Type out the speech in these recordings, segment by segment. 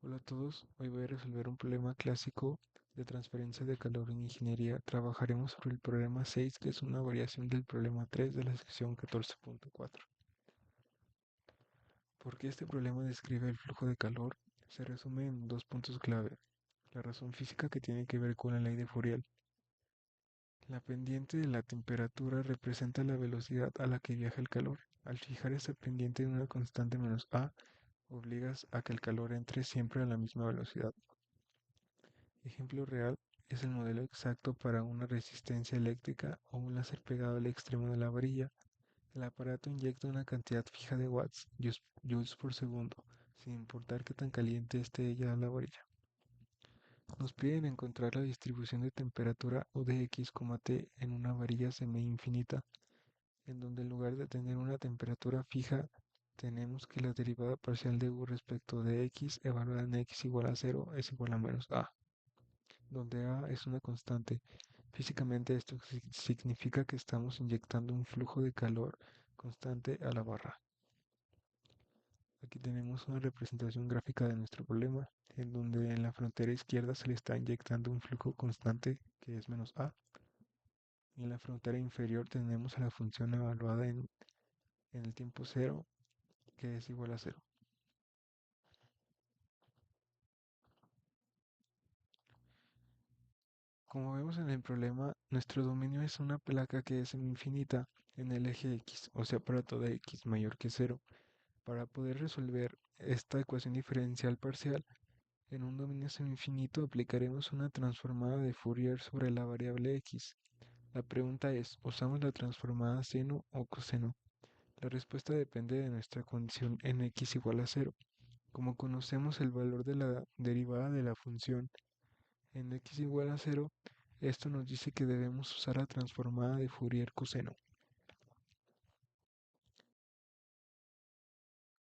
Hola a todos, hoy voy a resolver un problema clásico de transferencia de calor en ingeniería. Trabajaremos sobre el problema 6, que es una variación del problema 3 de la sección 14.4. ¿Por qué este problema describe el flujo de calor? Se resume en dos puntos clave. La razón física que tiene que ver con la ley de Fourier. La pendiente de la temperatura representa la velocidad a la que viaja el calor. Al fijar esta pendiente en una constante menos a, obligas a que el calor entre siempre a la misma velocidad. Ejemplo real es el modelo exacto para una resistencia eléctrica o un láser pegado al extremo de la varilla. El aparato inyecta una cantidad fija de watts, joules por segundo, sin importar qué tan caliente esté ella la varilla. Nos piden encontrar la distribución de temperatura U de x, t en una varilla semi-infinita, en donde en lugar de tener una temperatura fija, tenemos que la derivada parcial de U respecto de x evaluada en x igual a 0 es igual a menos a, donde A es una constante. Físicamente esto significa que estamos inyectando un flujo de calor constante a la barra. Aquí tenemos una representación gráfica de nuestro problema, en donde en la frontera izquierda se le está inyectando un flujo constante que es menos A, y en la frontera inferior tenemos a la función evaluada en el tiempo cero, que es igual a cero. Como vemos en el problema, nuestro dominio es una placa que es semi-infinita en el eje X, o sea para toda X mayor que cero. Para poder resolver esta ecuación diferencial parcial en un dominio semi-infinito aplicaremos una transformada de Fourier sobre la variable x. La pregunta es, ¿usamos la transformada seno o coseno? La respuesta depende de nuestra condición en x igual a cero. Como conocemos el valor de la derivada de la función en x igual a cero, esto nos dice que debemos usar la transformada de Fourier coseno.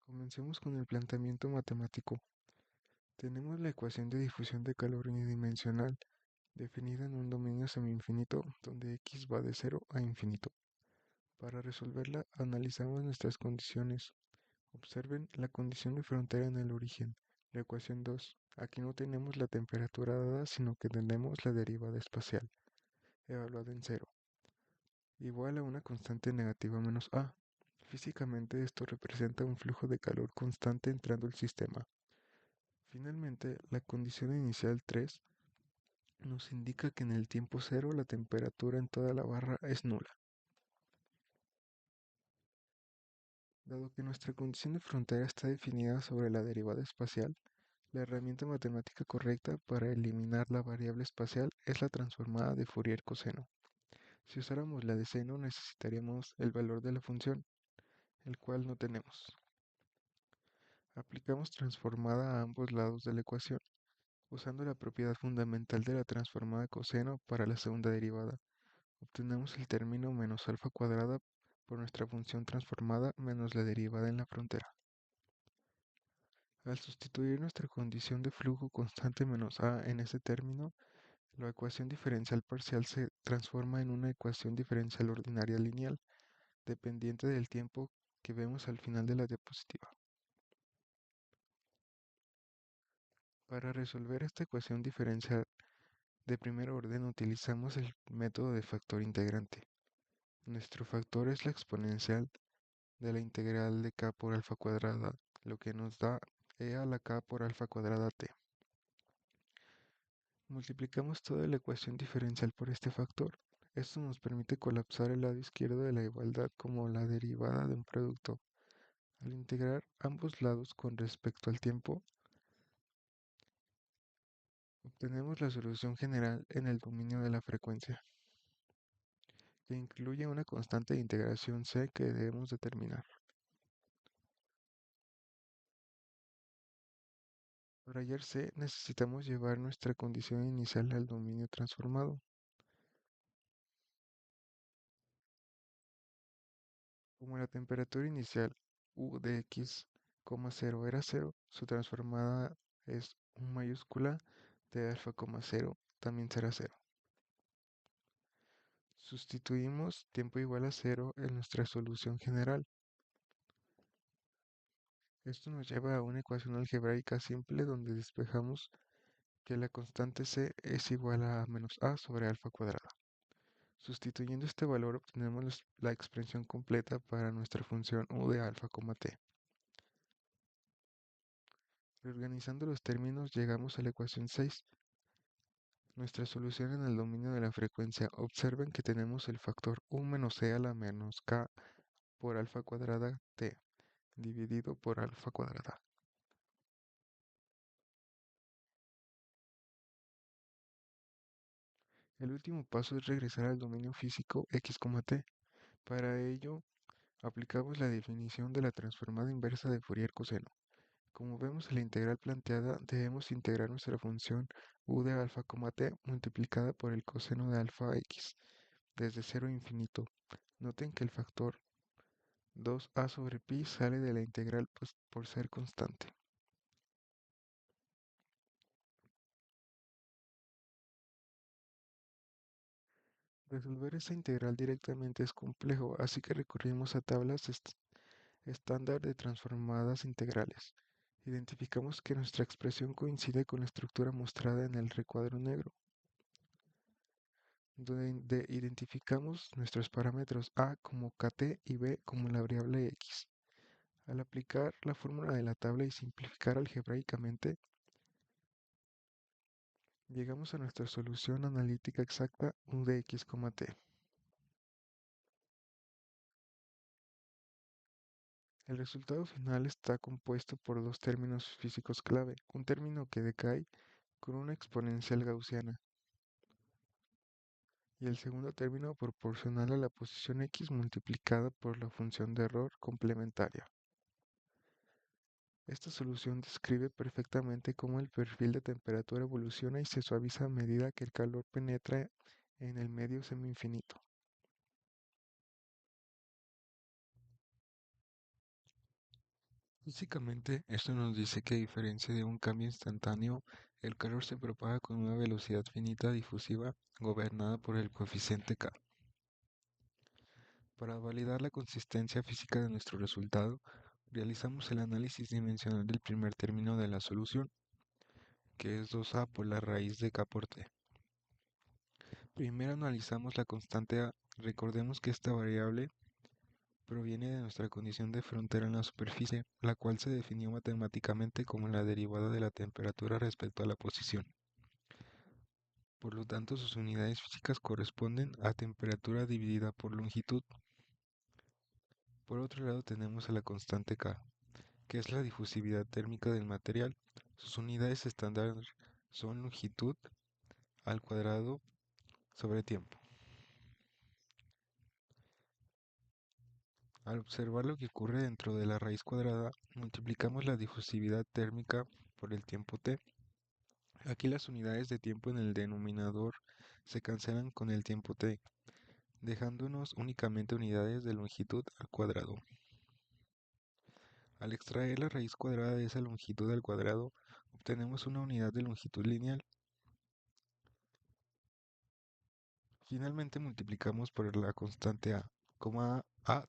Comencemos con el planteamiento matemático. Tenemos la ecuación de difusión de calor unidimensional definida en un dominio semi-infinito donde x va de 0 a infinito. Para resolverla, analizamos nuestras condiciones. Observen la condición de frontera en el origen, la ecuación 2. Aquí no tenemos la temperatura dada, sino que tenemos la derivada espacial, evaluada en 0, igual a una constante negativa menos a. Físicamente esto representa un flujo de calor constante entrando al sistema. Finalmente, la condición inicial 3 nos indica que en el tiempo cero la temperatura en toda la barra es nula. Dado que nuestra condición de frontera está definida sobre la derivada espacial, la herramienta matemática correcta para eliminar la variable espacial es la transformada de Fourier coseno. Si usáramos la de seno necesitaríamos el valor de la función, el cual no tenemos. Aplicamos transformada a ambos lados de la ecuación, usando la propiedad fundamental de la transformada coseno para la segunda derivada. Obtenemos el término menos alfa cuadrada por nuestra función transformada menos la derivada en la frontera. Al sustituir nuestra condición de flujo constante menos a en ese término, la ecuación diferencial parcial se transforma en una ecuación diferencial ordinaria lineal, dependiente del tiempo que vemos al final de la diapositiva. Para resolver esta ecuación diferencial de primer orden utilizamos el método de factor integrante. Nuestro factor es la exponencial de la integral de k por alfa cuadrada, lo que nos da e a la k por alfa cuadrada t. Multiplicamos toda la ecuación diferencial por este factor. Esto nos permite colapsar el lado izquierdo de la igualdad como la derivada de un producto. Al integrar ambos lados con respecto al tiempo, obtenemos la solución general en el dominio de la frecuencia, que incluye una constante de integración c que debemos determinar. Para hallar c necesitamos llevar nuestra condición inicial al dominio transformado. Como la temperatura inicial U de x, 0 era 0, su transformada es U mayúscula de alfa, 0 también será 0. Sustituimos tiempo igual a 0 en nuestra solución general. Esto nos lleva a una ecuación algebraica simple donde despejamos que la constante c es igual a menos a sobre alfa cuadrada. Sustituyendo este valor obtenemos la expresión completa para nuestra función u de alfa, t. Reorganizando los términos llegamos a la ecuación 6. Nuestra solución en el dominio de la frecuencia. Observen que tenemos el factor u menos c a la menos k por alfa cuadrada t dividido por alfa cuadrada. El último paso es regresar al dominio físico x, t. Para ello, aplicamos la definición de la transformada inversa de Fourier coseno. Como vemos en la integral planteada, debemos integrar nuestra función u de alfa, t multiplicada por el coseno de alfa x, desde 0 a infinito. Noten que el factor 2a sobre pi sale de la integral por ser constante. Resolver esta integral directamente es complejo, así que recurrimos a tablas estándar de transformadas integrales. Identificamos que nuestra expresión coincide con la estructura mostrada en el recuadro negro, donde identificamos nuestros parámetros a como kt y b como la variable x. Al aplicar la fórmula de la tabla y simplificar algebraicamente, llegamos a nuestra solución analítica exacta u de x, t. El resultado final está compuesto por dos términos físicos clave, un término que decae con una exponencial gaussiana y el segundo término proporcional a la posición x multiplicada por la función de error complementaria. Esta solución describe perfectamente cómo el perfil de temperatura evoluciona y se suaviza a medida que el calor penetra en el medio semi-infinito. Físicamente, esto nos dice que a diferencia de un cambio instantáneo, el calor se propaga con una velocidad finita difusiva gobernada por el coeficiente K. Para validar la consistencia física de nuestro resultado, realizamos el análisis dimensional del primer término de la solución, que es 2a por la raíz de k por t. Primero analizamos la constante a. Recordemos que esta variable proviene de nuestra condición de frontera en la superficie, la cual se definió matemáticamente como la derivada de la temperatura respecto a la posición. Por lo tanto, sus unidades físicas corresponden a temperatura dividida por longitud. Por otro lado tenemos a la constante K, que es la difusividad térmica del material. Sus unidades estándar son longitud al cuadrado sobre tiempo. Al observar lo que ocurre dentro de la raíz cuadrada, multiplicamos la difusividad térmica por el tiempo t. Aquí las unidades de tiempo en el denominador se cancelan con el tiempo t, dejándonos únicamente unidades de longitud al cuadrado. Al extraer la raíz cuadrada de esa longitud al cuadrado, obtenemos una unidad de longitud lineal. Finalmente multiplicamos por la constante a. Como a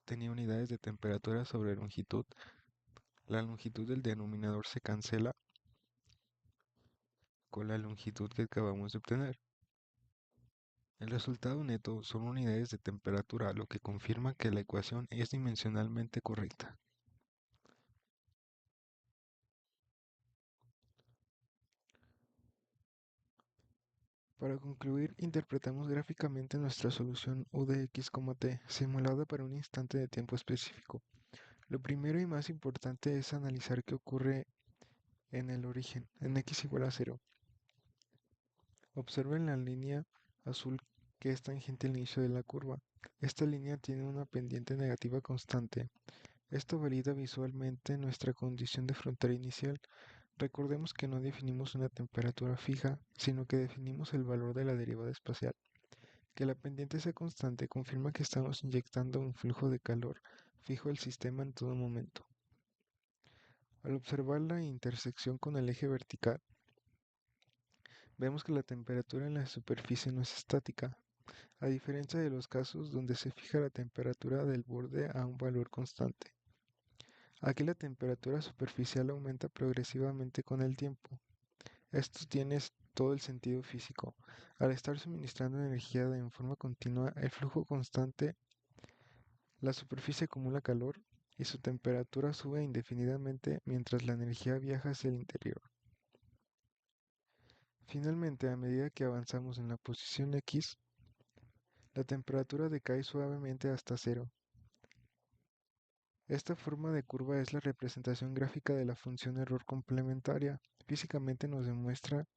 tenía unidades de temperatura sobre longitud, la longitud del denominador se cancela con la longitud que acabamos de obtener. El resultado neto son unidades de temperatura, lo que confirma que la ecuación es dimensionalmente correcta. Para concluir, interpretamos gráficamente nuestra solución u de x, t, simulada para un instante de tiempo específico. Lo primero y más importante es analizar qué ocurre en el origen, en x igual a 0. Observen la línea azul que es tangente al inicio de la curva. Esta línea tiene una pendiente negativa constante. Esto valida visualmente nuestra condición de frontera inicial. Recordemos que no definimos una temperatura fija, sino que definimos el valor de la derivada espacial. Que la pendiente sea constante confirma que estamos inyectando un flujo de calor fijo al sistema en todo momento. Al observar la intersección con el eje vertical, vemos que la temperatura en la superficie no es estática, a diferencia de los casos donde se fija la temperatura del borde a un valor constante. Aquí la temperatura superficial aumenta progresivamente con el tiempo. Esto tiene todo el sentido físico. Al estar suministrando energía en forma continua, el flujo constante, la superficie acumula calor y su temperatura sube indefinidamente mientras la energía viaja hacia el interior. Finalmente, a medida que avanzamos en la posición X, la temperatura decae suavemente hasta cero. Esta forma de curva es la representación gráfica de la función error complementaria. Físicamente nos demuestra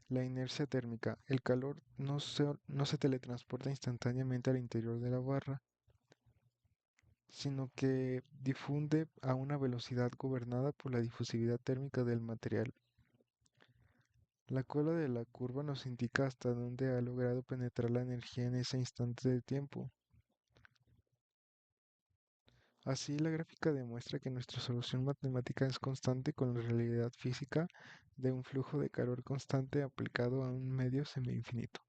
la inercia térmica. El calor no se teletransporta instantáneamente al interior de la barra, sino que difunde a una velocidad gobernada por la difusividad térmica del material. La cola de la curva nos indica hasta dónde ha logrado penetrar la energía en ese instante de tiempo. Así, la gráfica demuestra que nuestra solución matemática es constante con la realidad física de un flujo de calor constante aplicado a un medio semi-infinito.